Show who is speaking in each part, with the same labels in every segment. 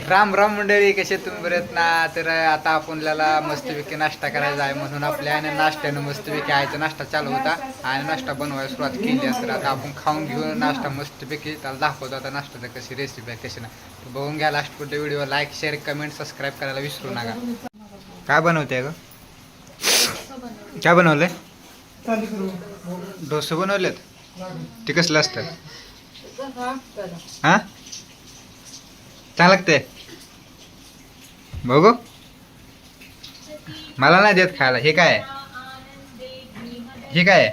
Speaker 1: राम राम मंडळी, कसे तुम्ही बरेत ना? तर आता आपल्याला मस्तपैकी नाश्ता करायचा आहे, म्हणून आपल्या नाश्त्यानं मस्तपैकी आयचा नाश्ता चालू होता आणि नाश्ता बनवायला सुरुवात केली. तर आता आपण खाऊन घेऊन नाश्ता मस्तपैकी त्याला दाखवतो आता नाश्त्याचं कशी रेसिपी आहे कशी ना. तर बघून घ्या लास्ट पुढे video, like share comment subscribe करायला विसरू नका. काय बनवते ग? काय बनवलंय? डोसे बनवलेत. ते कसलं असतं? हा, चांगलं लागते. बघू, मला नाही देत खायला. हे काय आहे? हे काय आहे?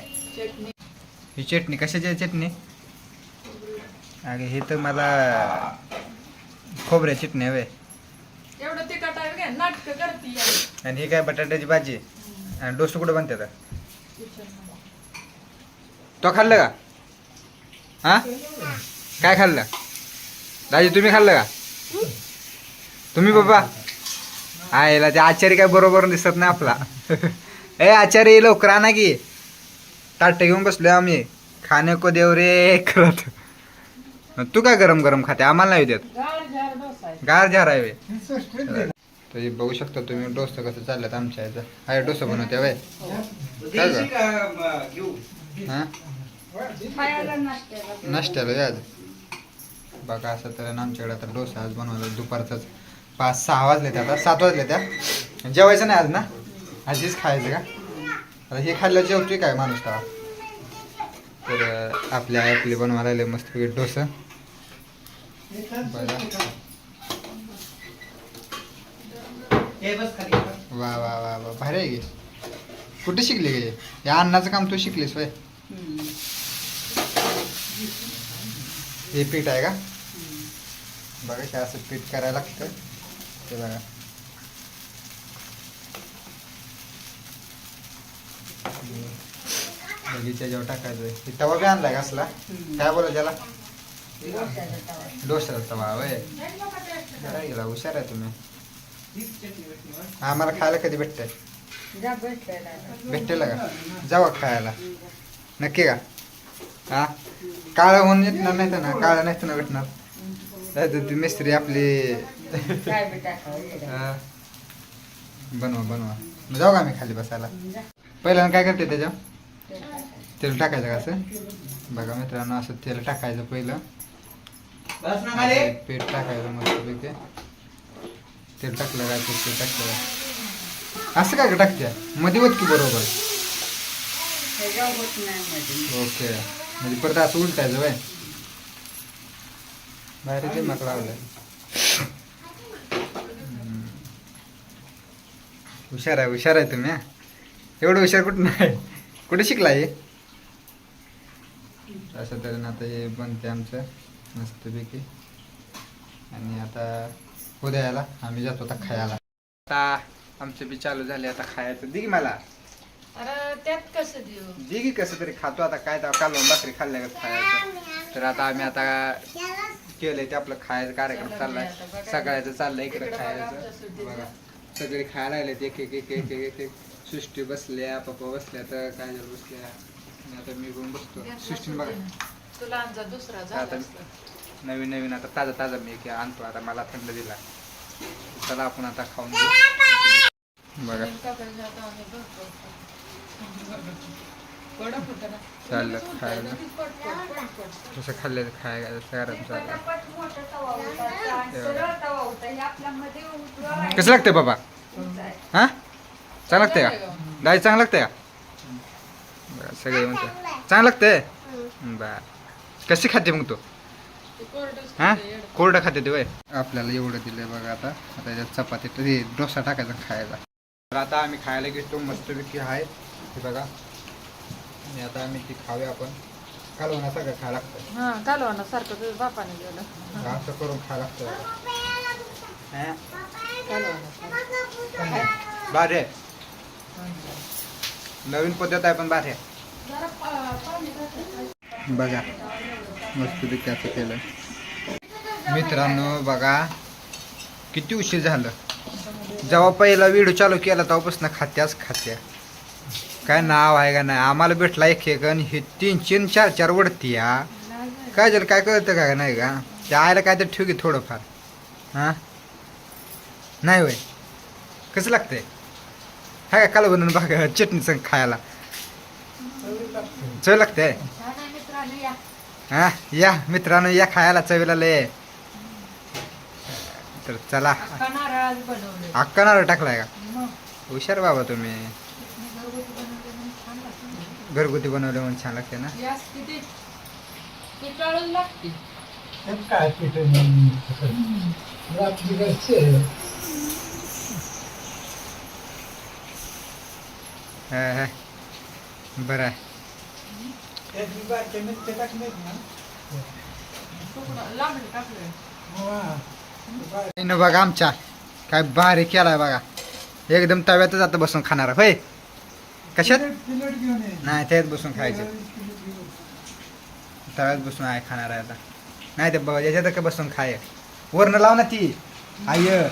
Speaker 1: ही चटणी कशाची आहे? चटणी अगे हे तर मला खोबऱ्या चटणी हवे. आणि हे काय? बटाट्याची भाजी. आणि डोसे कुठं बनते तर? तो खाल्लं का? हा, काय खाल्लं दाजी? तुम्ही खाल्लं का? तुम्ही बाबा आयला ते आचारी काय बरोबर दिसत नाही आपला. ए आचारी लवकर आणा की, ताट घेऊन बसलोय आम्ही. खाणे को देव रे करत. तू काय गरम गरम खाते? आम्हाला नाही देत. गार झार आहे. तर हे बघू शकता तुम्ही डोसा कसं चालल्यात आमच्या याचं. आहे डोसा बनवते वय. हा, नाश्त्याला आज बघा असं तर आमच्याकडे आता डोसा आज बनवला दुपारचाच. 5-6 वाजले त्या, आता 7 वाजले त्या. जेवायचं नाही आज ना? आधीच खायचं का? आता हे खाल्लं जेवतोय काय माणूस का? तर आपली बनवायला राहिले मस्त डोसा. वा वा वा वा, भारी आहे गे. कुठे शिकले गे? या अन्नाचं काम तू शिकलीस वय? हे पीठ आहे का? बघा हे असं पीठ करायला लागतं. ते बघा बगीच्या जेव्हा टाकायचं. तवा बी आणलाय कसला? काय बोला त्याला? डोसा तवा वय. गेला हुशार आहे तुम्ही. आम्हाला खायला कधी भेटतंय? भेटतेला का? जावा खायला नक्की का? हा, काळं होऊन येणार नाही तर ना? काळं नाही तर ना भेटणार. ती मिस्त्री आपली. बनवा बनवा, जाऊ का आम्ही खाली बसायला? पहिल्यांदा काय करते त्याच्यावर? तेल टाकायचं का असं? बघा मित्रांनो, असं तेल टाकायचं पहिलं. पीठ टाकायचं मस्त. तेल टाकलं काय? तेल टाकलं असं काय टाकते मध्ये होत की बरोबर? ओके, म्हणजे परत असं उलटायचं बाय. बाहेर ते मग लावलंय. हुशार आहे, हुशार आहे तुम्ही. एवढं हुशार कुठं नाही, कुठे शिकला हे? असं तऱ्हेनं आता हे बनते आमचं मस्तपैकी. आणि आता उद्याला आम्ही जातो आता खायला. आता आमचं बी चालू झाले आता खायचं. दे की मला.
Speaker 2: अरे त्यात कसं देऊ?
Speaker 1: दे की कसं तरी खातो आता. काय तर कालवून भाकरी खाल्ल्या का खायचं. तर आता आम्ही आता केलंय ते आपलं खायचं कार्यक्रम चाललाय. सगळ्याचं चाललंय इकडे खायचं. बघा सगळे खायला लागलेत एक एक एक एक एक एक. सृष्टी बसल्या, पप्पा बसल्या, तर काजल बसल्या. आणि आता मी पण बसतो. सृष्टीने बघा
Speaker 2: तुला आमचा दुसरा
Speaker 1: आता नवीन नवीन आता ताजा ताजा मी आणतो. आता मला थंड दिला. चला आपण आता खाऊन घेऊ. बघा चाललं खायला. कसं खाल्लं खायला कसं लागतंय बाबा? हा, चांगलं लागतंय का? दाई चांगलं लागतंय का? बरं सगळे म्हणतात चांगलं लागतंय. बर, कशी खाते मग तू? हा, कोरडं खाते ते वय. आपल्याला एवढं दिलंय बघा. आता याच्यात चपाती डोसा टाकायचा खायला. तर आता आम्ही खायला घेतो मस्तपैकी आहे हे बघा. आणि आता आम्ही ती खाऊया आपण. कालवणा सगळं खायला लागतं.
Speaker 2: हा, कालवणा सारखं तुझ्या बापाने गेलं.
Speaker 1: असं करून खायला लागतं. भारी आहे, नवीन पद्धत आहे पण भारी आहे. बघा मस्तपैकी असं केलं. मित्रांनो बघा किती उशीर झालं. जेव्हा पहिला व्हिडिओ चालू केला तेव्हापासून खात्या. काय नाव आहे का नाही? आम्हाला भेटला एक एक आणि हे 3-3 4-4 वडती. काय झालं काय कळतं का नाही का? त्या आयला काय तर ठेव की थोडंफार. हां नाही होय कसं लागतंय हाय का काल बनवून बघा चटणी संग खायला चव लागते
Speaker 2: छान आहे मित्रांनो या.
Speaker 1: हा या मित्रांनो या खायला चवीला लय आहे. तर चला
Speaker 2: अख्खा नारळ बनवले.
Speaker 1: अक्का नारळ टाकलाय का
Speaker 2: मग
Speaker 1: हुशार बाबा तुम्ही
Speaker 2: मी घरगुती बनवले म्हणून छान लागते.
Speaker 1: घरगुती बनवले म्हणून छान लागते ना
Speaker 2: यास किती पिटाळून लागते.
Speaker 3: काय पिठ रात्री घरचे
Speaker 1: हा, हा. बरं आहे
Speaker 2: तुकडं लांबडे टाकले.
Speaker 1: न बघा आमच्या काय भारी केलाय बघा एकदम तव्यातच आता बसून खाणार होय कशात
Speaker 3: प्लेट घेऊन ये
Speaker 1: नाही त्यात बसून खायचं तव्यात बसून आहे खाणार आहे आता नाही ते बाबा याच्यात का बसून खाय वरनं लाव ना ती आय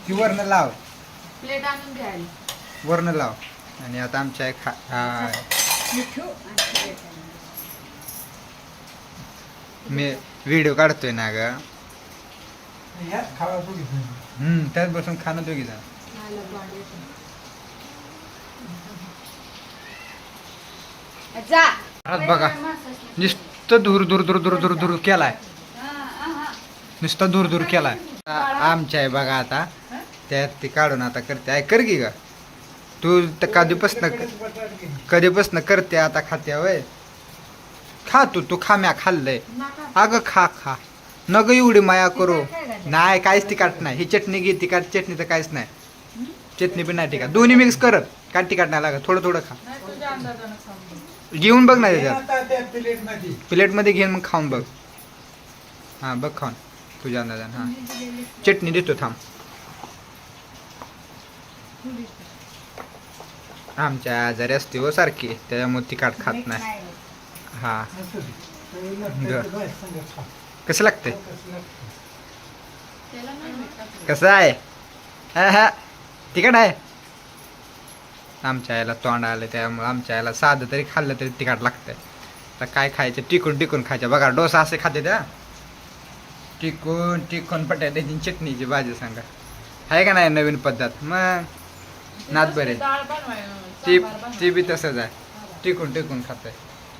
Speaker 1: ती वरनं लाव
Speaker 2: प्लेट आणून घ्यायला.
Speaker 1: वरनं लाव आणि आता आमच्या एक मी व्हिडिओ काढतोय ना ग
Speaker 3: यात खावा बघितलं
Speaker 1: त्यात बसून खाणं दोघी जण
Speaker 2: खायला गोड येतं. जा.
Speaker 1: परत बघा नुसतं दूर दूर दूर दूर दूर दूर केलाय नुसतं दूर दूर केलाय आमच्या आहे बघा आता त्यात ती काढून आता करते आहे कर की ग तू तर कधीपासनं करते आता खाते वय खा तू खा म्या खाल्लंय
Speaker 2: नका.
Speaker 1: अगं खा खा नग एवढी माया करू नाही काहीच तिखट नाही ही चटणी घे तिखट चटणी तर काहीच नाही चटणी पण नाही तिखट दोन्ही मिक्स करत काय तिखट नाही लागत थोडं थोडं खा
Speaker 2: नाही तुझ्या अंदाजानं सांगतो.
Speaker 1: घेऊन बघ ना त्याच्यात
Speaker 3: आता त्या प्लेट मध्ये
Speaker 1: प्लेटमध्ये घेऊन मग खाऊन बघ हां बघ खाऊन तुझ्या अंदाजानं हां चटणी देतो थांब आमच्या आजारी असते हो सारखी त्याच्यामुळे तिखट खात नाही हा कसं लागतंय
Speaker 2: त्याला नाही मीठ टाकलं.
Speaker 1: कसं आहे हा हा तिखट आहे आमच्या आईला तोंड आलं त्यामुळे आमच्या आईला साधं तरी खाल्लं तरी तिखट लागतंय तर काय खायचं टिकून टिकून खायचं बघा डोसा असे खाते त्या टिकून टिकून बटाट्याची चटणीची भाजी सांगा आहे का नाही नवीन पद्धत मग नात बरे
Speaker 2: डाळ बनवाय
Speaker 1: ती
Speaker 2: सांबार बनवाय.
Speaker 1: ती बी तसंच आहे टिकून टिकून खातंय